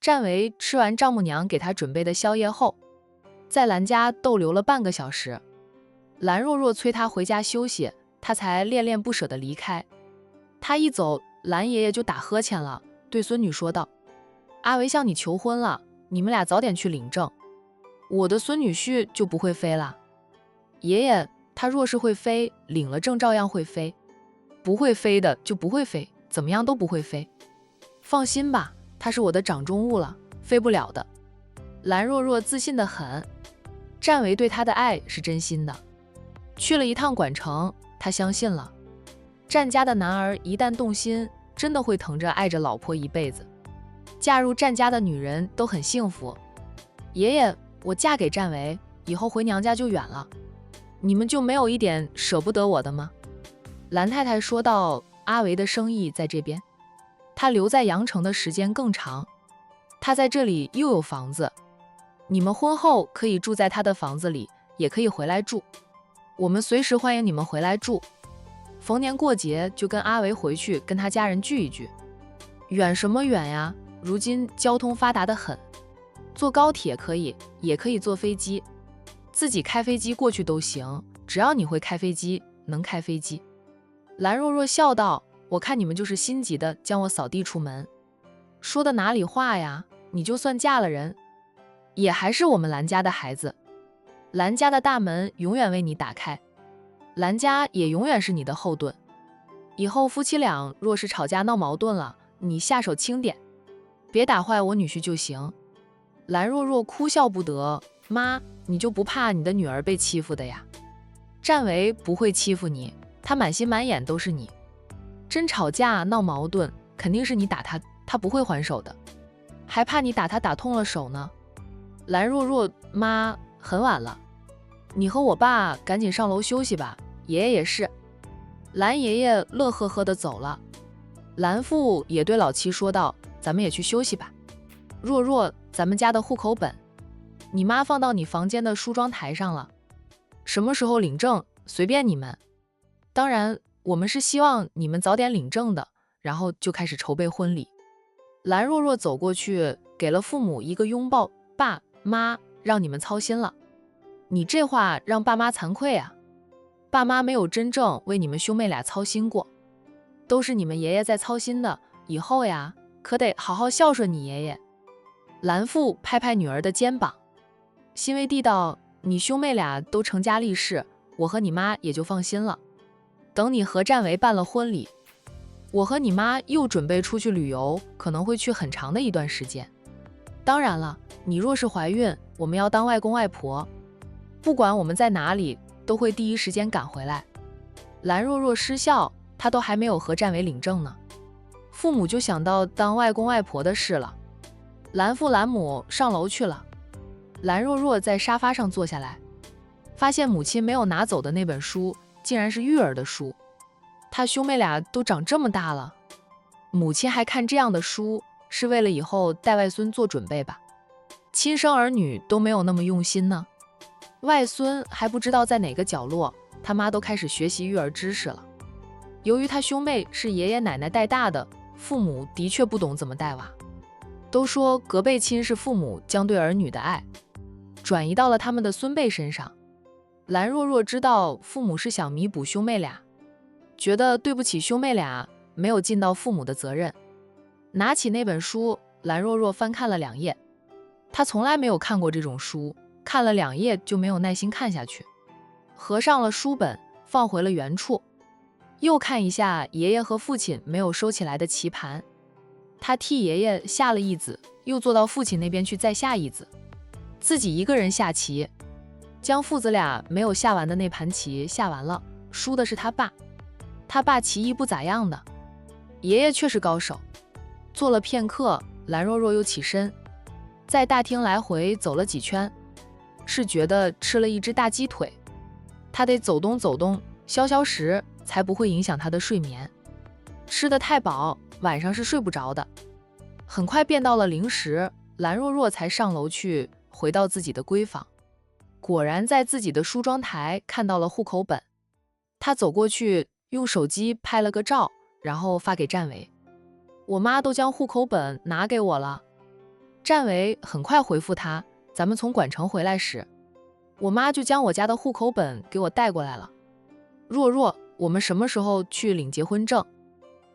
战维吃完丈母娘给他准备的宵夜后，在兰家逗留了半个小时。兰若若催他回家休息，他才恋恋不舍地离开。他一走，兰爷爷就打呵欠了，对孙女说道：“阿维向你求婚了，你们俩早点去领证，我的孙女婿就不会飞了。”爷爷，他若是会飞，领了证照样会飞，不会飞的就不会飞，怎么样都不会飞。放心吧，他是我的掌中物了，飞不了的。兰若若自信得很，战维对她的爱是真心的。去了一趟管城，他相信了，战家的男儿一旦动心，真的会疼着爱着老婆一辈子。嫁入战家的女人都很幸福。爷爷，我嫁给战维，以后回娘家就远了，你们就没有一点舍不得我的吗？兰太太说道：“阿维的生意在这边，他留在阳城的时间更长，他在这里又有房子，你们婚后可以住在他的房子里，也可以回来住，我们随时欢迎你们回来住。逢年过节就跟阿维回去跟他家人聚一聚。远什么远呀，如今交通发达得很，坐高铁可以，也可以坐飞机，自己开飞机过去都行，只要你会开飞机，能开飞机。”兰若若笑道：“我看你们就是心急的将我扫地出门，说的哪里话呀？你就算嫁了人，也还是我们兰家的孩子，兰家的大门永远为你打开，兰家也永远是你的后盾。以后夫妻俩若是吵架闹矛盾了，你下手轻点，别打坏我女婿就行。”兰若若哭笑不得：“妈，你就不怕你的女儿被欺负的呀？战维不会欺负你，他满心满眼都是你。真吵架闹矛盾，肯定是你打他，他不会还手的，还怕你打他打痛了手呢。”兰若若：“妈，很晚了，你和我爸赶紧上楼休息吧，爷爷也是。”兰爷爷乐呵呵地走了。兰父也对老七说道：“咱们也去休息吧。若若，咱们家的户口本，你妈放到你房间的梳妆台上了，什么时候领证随便你们。当然，我们是希望你们早点领证的，然后就开始筹备婚礼。”兰若若走过去，给了父母一个拥抱：“爸妈，让你们操心了，你这话让爸妈惭愧啊。爸妈没有真正为你们兄妹俩操心过，都是你们爷爷在操心的，以后呀，可得好好孝顺你爷爷。”兰父拍拍女儿的肩膀，欣慰地道：“你兄妹俩都成家立室，我和你妈也就放心了。等你和战维办了婚礼，我和你妈又准备出去旅游，可能会去很长的一段时间。当然了，你若是怀孕，我们要当外公外婆，不管我们在哪里，都会第一时间赶回来。”兰若若失笑，她都还没有和战维领证呢，父母就想到当外公外婆的事了。兰父兰母上楼去了，兰若若在沙发上坐下来，发现母亲没有拿走的那本书竟然是育儿的书。她兄妹俩都长这么大了，母亲还看这样的书，是为了以后带外孙做准备吧？亲生儿女都没有那么用心呢。外孙还不知道在哪个角落，他妈都开始学习育儿知识了。由于他兄妹是爷爷奶奶带大的，父母的确不懂怎么带娃。都说隔辈亲是父母将对儿女的爱转移到了他们的孙辈身上。兰若若知道父母是想弥补兄妹俩，觉得对不起兄妹俩，没有尽到父母的责任。拿起那本书，兰若若翻看了2页，她从来没有看过这种书，看了2页就没有耐心看下去，合上了书本，放回了原处。又看一下爷爷和父亲没有收起来的棋盘，他替爷爷下了一子，又坐到父亲那边去再下一子，自己一个人下棋，将父子俩没有下完的那盘棋下完了，输的是他爸。他爸棋艺不咋样的，爷爷却是高手。坐了片刻，兰若若又起身，在大厅来回走了几圈，是觉得吃了一只大鸡腿，他得走动走动，消消食，才不会影响他的睡眠。吃得太饱，晚上是睡不着的。很快变到了零食，兰若若才上楼去，回到自己的闺房。果然在自己的梳妆台看到了户口本，她走过去，用手机拍了个照，然后发给战维：“我妈都将户口本拿给我了。”战维很快回复他，咱们从管城回来时，我妈就将我家的户口本给我带过来了。若若，我们什么时候去领结婚证？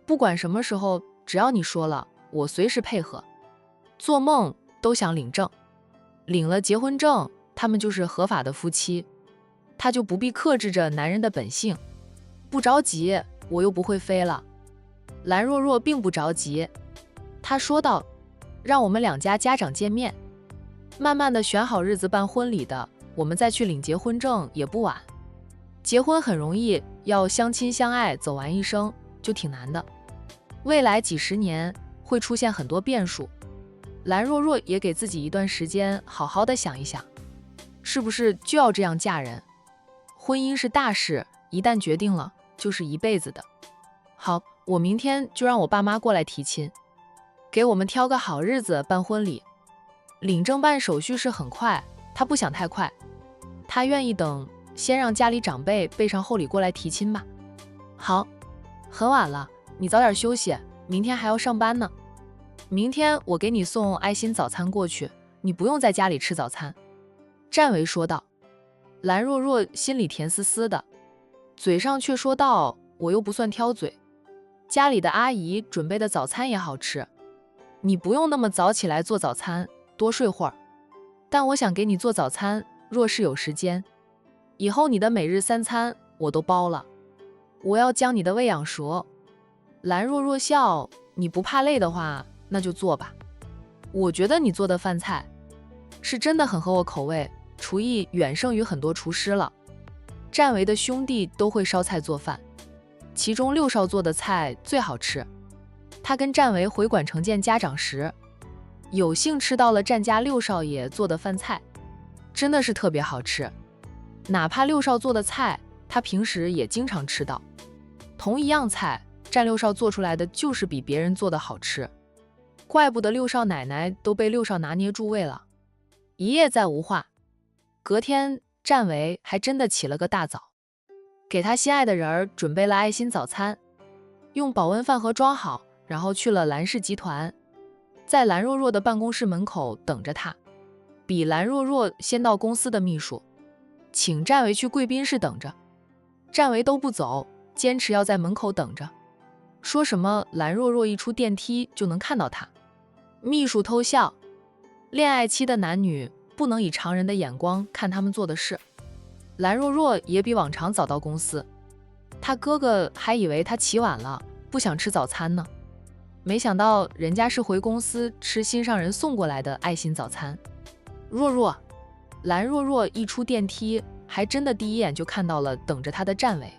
不管什么时候，只要你说了，我随时配合。做梦都想领证，领了结婚证，他们就是合法的夫妻，他就不必克制着男人的本性。不着急，我又不会飞了。蓝若若并不着急，她说道，让我们两家家长见面，慢慢的选好日子办婚礼的，我们再去领结婚证也不晚。结婚很容易，要相亲相爱走完一生就挺难的，未来几十年会出现很多变数。蓝若若也给自己一段时间好好的想一想，是不是就要这样嫁人？婚姻是大事，一旦决定了就是一辈子的。好，我明天就让我爸妈过来提亲，给我们挑个好日子办婚礼。领证办手续是很快，他不想太快，他愿意等，先让家里长辈备上厚礼过来提亲吧。好，很晚了，你早点休息，明天还要上班呢。明天我给你送爱心早餐过去，你不用在家里吃早餐。战维说道。蓝若若心里甜丝丝的，嘴上却说道，我又不算挑嘴，家里的阿姨准备的早餐也好吃，你不用那么早起来做早餐，多睡会儿。但我想给你做早餐，若是有时间，以后你的每日三餐我都包了，我要将你的胃养熟。蓝若若笑，你不怕累的话，那就做吧。我觉得你做的饭菜是真的很合我口味，厨艺远胜于很多厨师了。战维的兄弟都会烧菜做饭，其中六少做的菜最好吃。他跟战维回管城见家长时，有幸吃到了战家六少爷做的饭菜，真的是特别好吃。哪怕六少做的菜，他平时也经常吃到。同一样菜，战六少做出来的就是比别人做的好吃。怪不得六少奶奶都被六少拿捏住胃了。一夜再无话。隔天，战维还真的起了个大早，给他心爱的人儿准备了爱心早餐，用保温饭盒装好，然后去了蓝氏集团，在蓝若若的办公室门口等着他。比蓝若若先到公司的秘书请战维去贵宾室等着，战维都不走，坚持要在门口等着，说什么蓝若若一出电梯就能看到他。秘书偷笑，恋爱期的男女不能以常人的眼光看他们做的事。蓝若若也比往常早到公司，他哥哥还以为他起晚了，不想吃早餐呢，没想到人家是回公司吃心上人送过来的爱心早餐。若若，蓝若若一出电梯，还真的第一眼就看到了等着他的战维。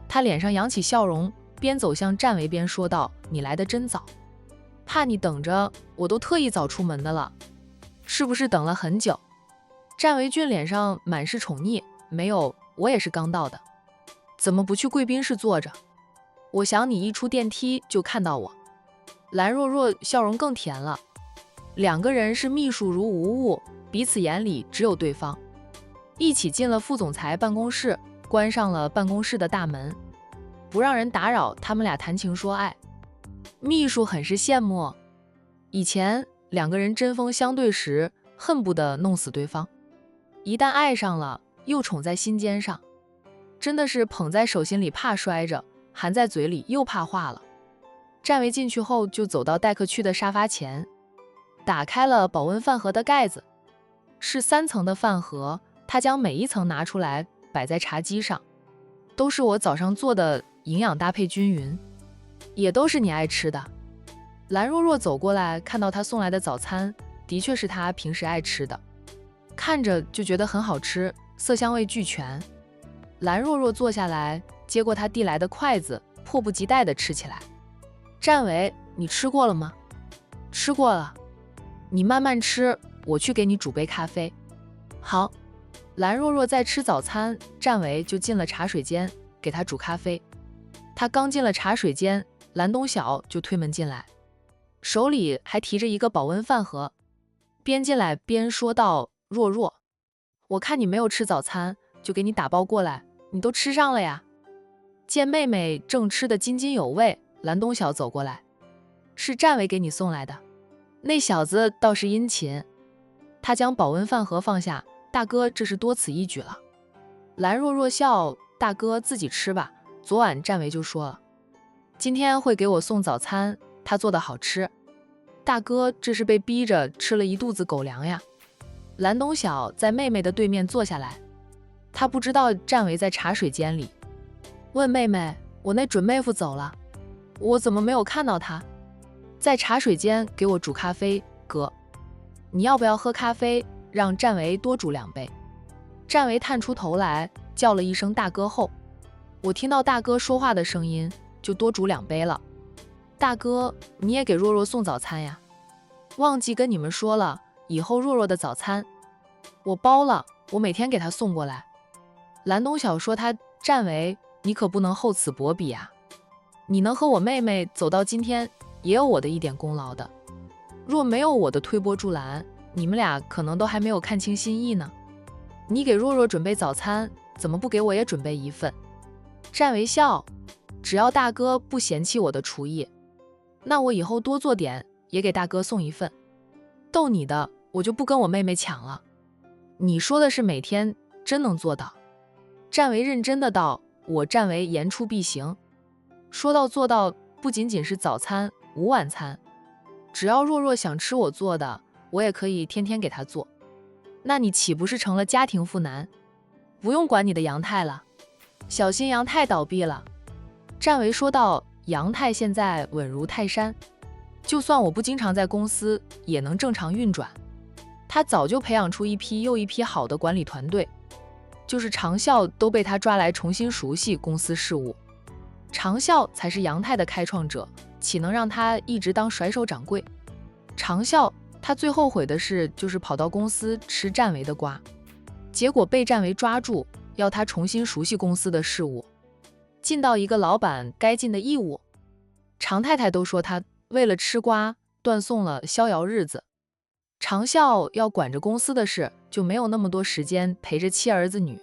他脸上扬起笑容，边走向战维边说道，你来得真早，怕你等着，我都特意早出门的了，是不是等了很久？战维俊脸上满是宠溺，没有，我也是刚到的，怎么不去贵宾室坐着？我想你一出电梯就看到我。蓝若若笑容更甜了，两个人是秘书如无物，彼此眼里只有对方。一起进了副总裁办公室，关上了办公室的大门，不让人打扰他们俩谈情说爱。秘书很是羡慕，以前两个人针锋相对时恨不得弄死对方，一旦爱上了又宠在心尖上，真的是捧在手心里怕摔着，含在嘴里又怕化了。战维进去后就走到待客区的沙发前，打开了保温饭盒的盖子，是3层的饭盒，他将每一层拿出来摆在茶几上，都是我早上做的，营养搭配均匀，也都是你爱吃的。蓝若若走过来，看到他送来的早餐，的确是他平时爱吃的，看着就觉得很好吃，色香味俱全。蓝若若坐下来，接过他递来的筷子，迫不及待地吃起来。战维，你吃过了吗？吃过了，你慢慢吃，我去给你煮杯咖啡。好。蓝若若在吃早餐，战维就进了茶水间给他煮咖啡。他刚进了茶水间，蓝东晓就推门进来，手里还提着一个保温饭盒，边进来边说道，若若，我看你没有吃早餐，就给你打包过来，你都吃上了呀。见妹妹正吃得津津有味，蓝东晓走过来，是战维给你送来的。那小子倒是殷勤，他将保温饭盒放下，大哥这是多此一举了。蓝若若笑，大哥自己吃吧，昨晚占维就说了，今天会给我送早餐，他做的好吃。大哥这是被逼着吃了一肚子狗粮呀。蓝东晓在妹妹的对面坐下来，他不知道占维在茶水间里，问妹妹，我那准妹夫走了，我怎么没有看到他？在茶水间给我煮咖啡，哥，你要不要喝咖啡？让占维多煮2杯。占维探出头来，叫了一声大哥后，我听到大哥说话的声音，就多煮2杯了。大哥，你也给若若送早餐呀？忘记跟你们说了，以后若若的早餐我包了，我每天给她送过来。蓝东晓说他占维，你可不能厚此薄彼啊！你能和我妹妹走到今天，也有我的一点功劳的。若没有我的推波助澜，你们俩可能都还没有看清心意呢。你给若若准备早餐，怎么不给我也准备一份？占维笑，只要大哥不嫌弃我的厨艺，那我以后多做点，也给大哥送一份。逗你的，我就不跟我妹妹抢了。你说的是每天，真能做到？占维认真的道，我占维言出必行。说到做到，不仅仅是早餐、午晚餐，只要若若想吃我做的，我也可以天天给她做。那你岂不是成了家庭妇男？不用管你的杨太了，小心杨太倒闭了。占维说道，杨太现在稳如泰山，就算我不经常在公司，也能正常运转。他早就培养出一批又一批好的管理团队，就是长啸都被他抓来重新熟悉公司事务。长啸才是杨太的开创者，岂能让他一直当甩手掌柜？长啸他最后悔的事就是跑到公司吃占维的瓜，结果被占维抓住，要他重新熟悉公司的事务，尽到一个老板该尽的义务。常太太都说他为了吃瓜断送了逍遥日子。长啸要管着公司的事，就没有那么多时间陪着妻儿子女。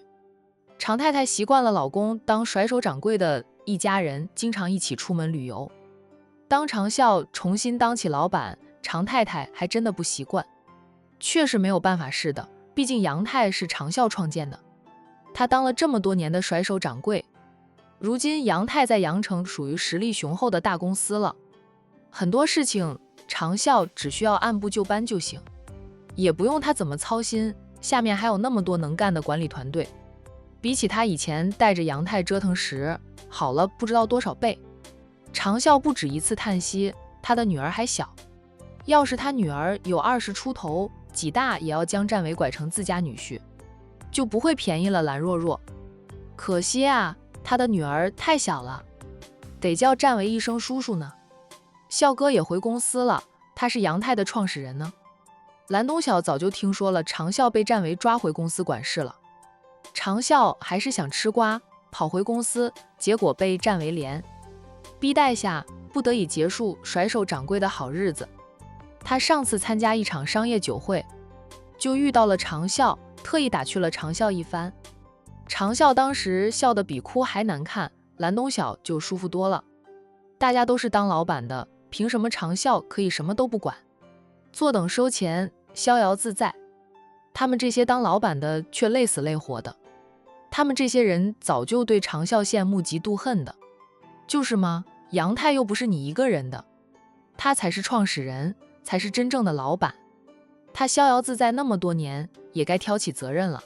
常太太习惯了老公当甩手掌柜的一家人经常一起出门旅游，当长啸重新当起老板，常太太还真的不习惯。确实没有办法似的，毕竟杨太是长啸创建的，他当了这么多年的甩手掌柜，如今杨太在阳城属于实力雄厚的大公司了，很多事情长啸只需要按部就班就行，也不用他怎么操心，下面还有那么多能干的管理团队，比起他以前带着杨太折腾时好了不知道多少倍。长啸不止一次叹息，他的女儿还小，要是他女儿有20出头，几大也要将占维拐成自家女婿，就不会便宜了蓝若若。可惜啊，他的女儿太小了，得叫占维一声叔叔呢。笑哥也回公司了，他是杨太的创始人呢。蓝东晓早就听说了长啸被占维抓回公司管事了，长啸还是想吃瓜，跑回公司，结果被占维连逼带下，不得已结束甩手掌柜的好日子。他上次参加一场商业酒会，就遇到了长啸，特意打趣了长啸一番。长啸当时笑得比哭还难看，蓝东晓就舒服多了。大家都是当老板的，凭什么长啸可以什么都不管，坐等收钱，逍遥自在？他们这些当老板的却累死累活的。他们这些人早就对长啸羡慕嫉妒恨的。就是吗？杨太又不是你一个人的，他才是创始人，才是真正的老板。他逍遥自在那么多年，也该挑起责任了，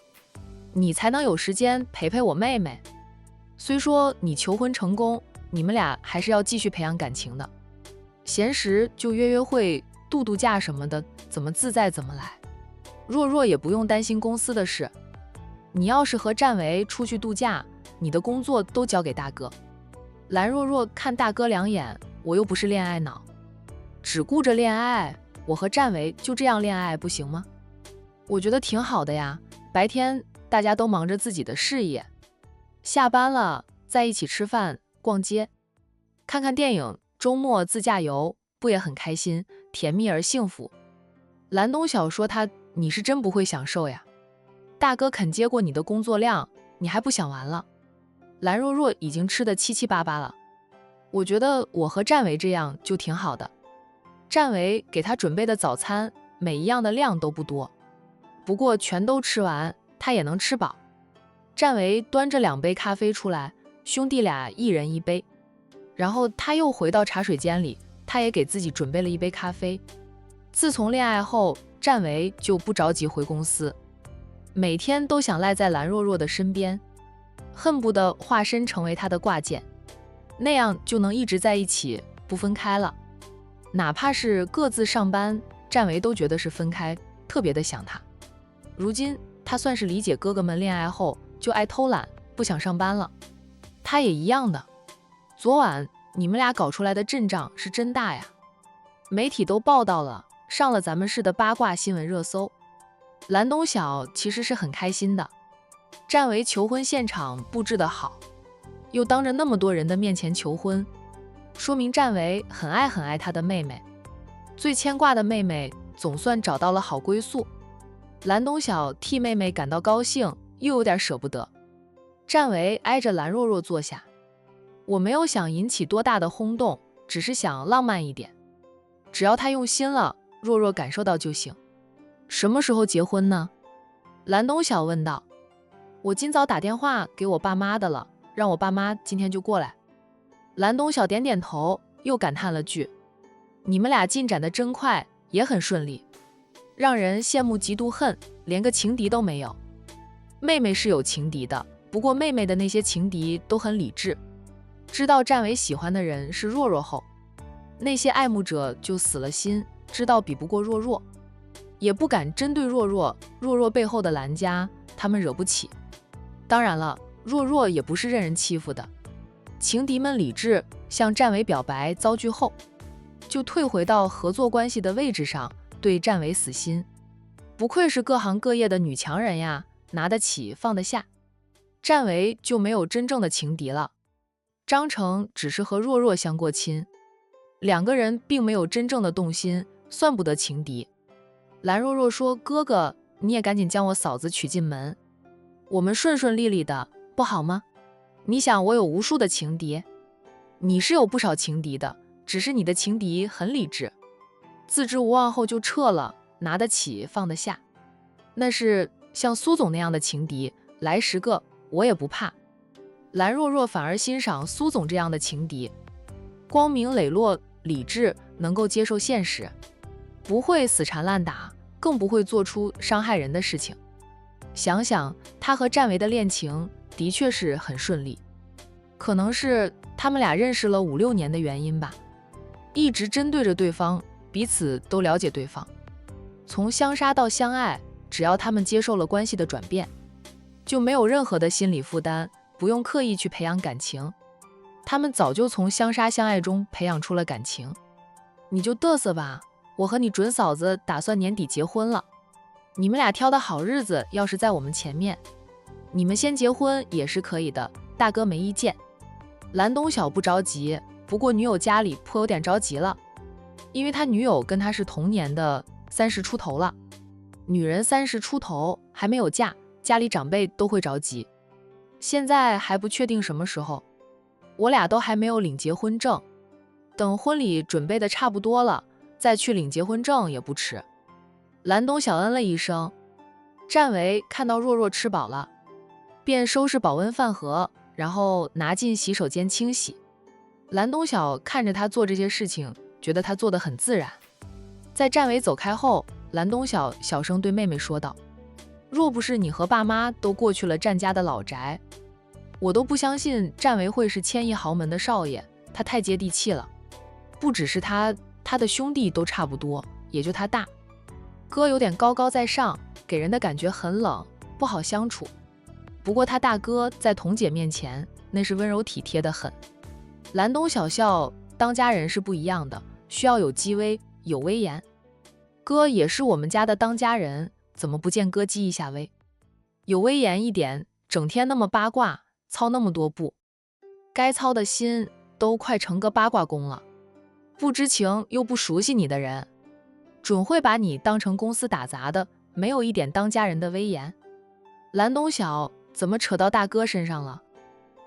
你才能有时间陪陪我妹妹。虽说你求婚成功，你们俩还是要继续培养感情的，闲时就约约会、度度假什么的，怎么自在怎么来。若若也不用担心公司的事，你要是和占维出去度假，你的工作都交给大哥。蓝若若看大哥两眼，我又不是恋爱脑，只顾着恋爱，我和占维就这样恋爱不行吗？我觉得挺好的呀，白天大家都忙着自己的事业，下班了在一起吃饭、逛街、看看电影，周末自驾游，不也很开心，甜蜜而幸福？蓝东晓说你是真不会享受呀，大哥肯接过你的工作量，你还不想完了？蓝若若已经吃得七七八八了，我觉得我和占维这样就挺好的。战维给他准备的早餐，每一样的量都不多，不过全都吃完，他也能吃饱。战维端着2杯咖啡出来，兄弟俩一人1杯，然后他又回到茶水间里，他也给自己准备了1杯咖啡。自从恋爱后，战维就不着急回公司，每天都想赖在蓝若若的身边，恨不得化身成为她的挂件，那样就能一直在一起，不分开了。哪怕是各自上班，战维都觉得是分开，特别的想他。如今他算是理解哥哥们恋爱后就爱偷懒，不想上班了。他也一样的。昨晚你们俩搞出来的阵仗是真大呀，媒体都报道了，上了咱们市的八卦新闻热搜。蓝东晓其实是很开心的，战维求婚现场布置得好，又当着那么多人的面前求婚，说明战维很爱他的妹妹，最牵挂的妹妹总算找到了好归宿。蓝东晓替妹妹感到高兴，又有点舍不得。战维挨着蓝若若坐下，我没有想引起多大的轰动，只是想浪漫一点，只要他用心了，若若感受到就行。什么时候结婚呢？蓝东晓问道。我今早打电话给我爸妈的了，让我爸妈今天就过来。蓝东晓点点头，又感叹了句：你们俩进展得真快，也很顺利，让人羡慕嫉妒恨，连个情敌都没有。妹妹是有情敌的，不过妹妹的那些情敌都很理智，知道战维喜欢的人是若若后，那些爱慕者就死了心，知道比不过若若，也不敢针对若若，若若背后的蓝家他们惹不起。当然了，若若也不是任人欺负的，情敌们理智，向战维表白遭拒后，就退回到合作关系的位置上，对战维死心。不愧是各行各业的女强人呀，拿得起放得下。战维就没有真正的情敌了，张成只是和若若相过亲，两个人并没有真正的动心，算不得情敌。蓝若若说，哥哥你也赶紧将我嫂子娶进门，我们顺顺利利的，不好吗？你想我有无数的情敌，你是有不少情敌的，只是你的情敌很理智，自知无望后就撤了，拿得起放得下。那是像苏总那样的情敌，来10个我也不怕。蓝若若反而欣赏苏总这样的情敌，光明磊落，理智，能够接受现实，不会死缠烂打，更不会做出伤害人的事情。想想他和战维的恋情的确是很顺利，可能是他们俩认识了5、6年的原因吧，一直针对着对方，彼此都了解对方。从相杀到相爱，只要他们接受了关系的转变，就没有任何的心理负担，不用刻意去培养感情。他们早就从相杀相爱中培养出了感情。你就嘚瑟吧，我和你准嫂子打算年底结婚了，你们俩挑的好日子要是在我们前面，你们先结婚也是可以的，大哥没意见。蓝东晓不着急，不过女友家里颇有点着急了，因为他女友跟他是同年的，30出头了。女人30出头还没有嫁，家里长辈都会着急。现在还不确定什么时候，我俩都还没有领结婚证，等婚礼准备的差不多了，再去领结婚证也不迟。蓝东晓嗯了一声。战维看到若若吃饱了，便收拾保温饭盒，然后拿进洗手间清洗。蓝东晓看着他做这些事情，觉得他做得很自然。在战维走开后，蓝东晓小声对妹妹说道，若不是你和爸妈都过去了战家的老宅，我都不相信战维会是千亿豪门的少爷，他太接地气了。不只是他，他的兄弟都差不多，也就他大。哥有点高高在上，给人的感觉很冷，不好相处。不过他大哥在彤姐面前，那是温柔体贴的很。蓝东晓笑，当家人是不一样的，需要有机微，有威严。哥也是我们家的当家人，怎么不见哥激一下威？有威严一点，整天那么八卦，操那么多步，该操的心都快成个八卦工了。不知情又不熟悉你的人，准会把你当成公司打杂的，没有一点当家人的威严。蓝东晓怎么扯到大哥身上了？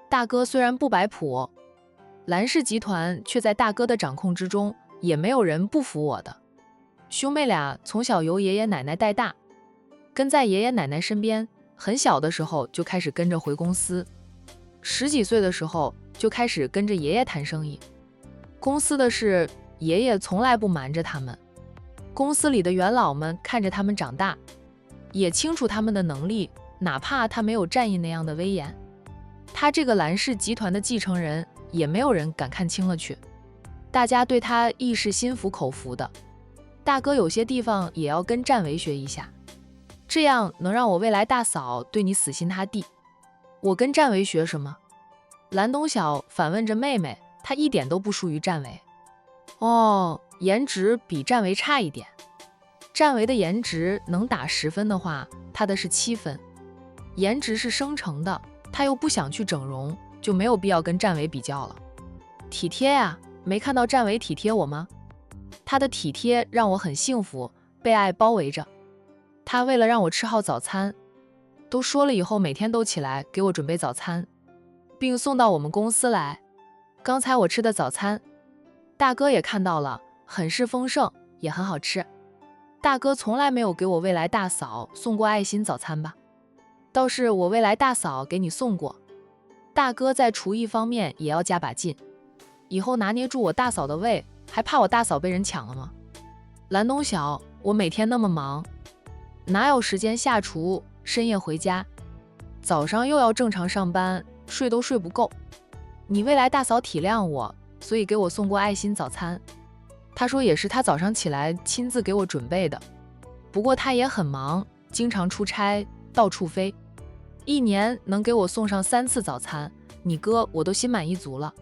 大哥虽然不摆谱，蓝氏集团却在大哥的掌控之中，也没有人不服我的。兄妹俩从小由爷爷奶奶带大，跟在爷爷奶奶身边，很小的时候就开始跟着回公司，10几岁的时候就开始跟着爷爷谈生意。公司的事，爷爷从来不瞒着他们。公司里的元老们看着他们长大，也清楚他们的能力，哪怕他没有战役那样的威严，他这个蓝氏集团的继承人，也没有人敢看轻了去。大家对他亦是心服口服的。大哥有些地方也要跟战维学一下，这样能让我未来大嫂对你死心塌地。我跟战维学什么？蓝东晓反问着妹妹，她一点都不输于战维。哦，颜值比战维差一点。战维的颜值能打10分的话，他的是7分。颜值是生成的，他又不想去整容，就没有必要跟战维比较了。体贴呀，没看到战维体贴我吗？他的体贴让我很幸福，被爱包围着。他为了让我吃好早餐，都说了以后每天都起来给我准备早餐，并送到我们公司来。刚才我吃的早餐，大哥也看到了，很是丰盛，也很好吃。大哥从来没有给我未来大嫂送过爱心早餐吧？倒是我未来大嫂给你送过。大哥在厨艺方面也要加把劲，以后拿捏住我大嫂的胃，还怕我大嫂被人抢了吗？蓝东晓，我每天那么忙，哪有时间下厨，深夜回家，早上又要正常上班，睡都睡不够。你未来大嫂体谅我，所以给我送过爱心早餐。他说也是他早上起来亲自给我准备的，不过他也很忙，经常出差，到处飞，一年能给我送上3次早餐，你哥我都心满意足了。